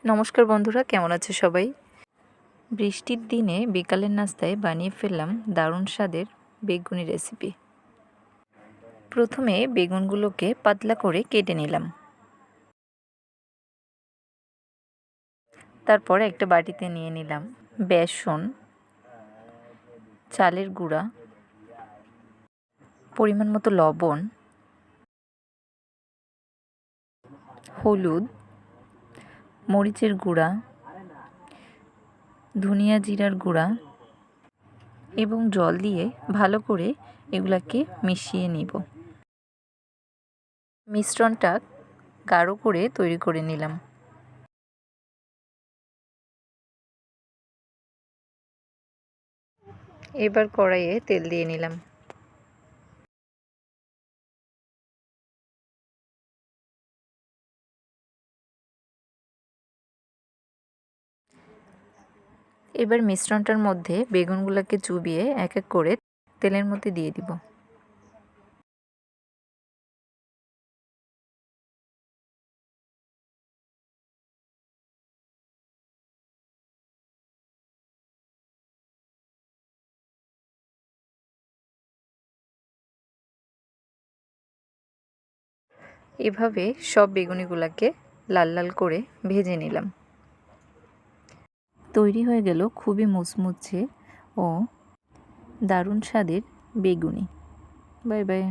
নমস্কার বন্ধুরা, কেমন আছে সবাই? বৃষ্টির দিনে বিকালের নাস্তায় বানিয়ে ফেললাম দারুণ স্বাদের বেগুনি রেসিপি। প্রথমে বেগুনগুলোকে পাতলা করে কেটে নিলাম। তারপর একটা বাটিতে নিয়ে নিলাম বেসন, চালের গুঁড়া, পরিমাণ মতো লবণ, হলুদ, মরিচের গুঁড়া, ধনিয়া জিরার গুঁড়া এবং জল দিয়ে ভালো করে এগুলাকে মিশিয়ে নিব। মিশ্রণটা গাঢ় করে তৈরি করে নিলাম। এবার কড়াইয়ে তেল দিয়ে নিলাম। এবার মিশ্রণটার মধ্যে বেগুনগুলোকে চুবিয়ে এক এক করে তেলের মধ্যে দিয়ে দিব। এভাবে সব বেগুনিগুলোকে লাল লাল করে ভেজে নিলাম। তৈরি হয়ে গেল খুবই মুচমুচে ও দারুণ স্বাদের বেগুনি। Bye bye.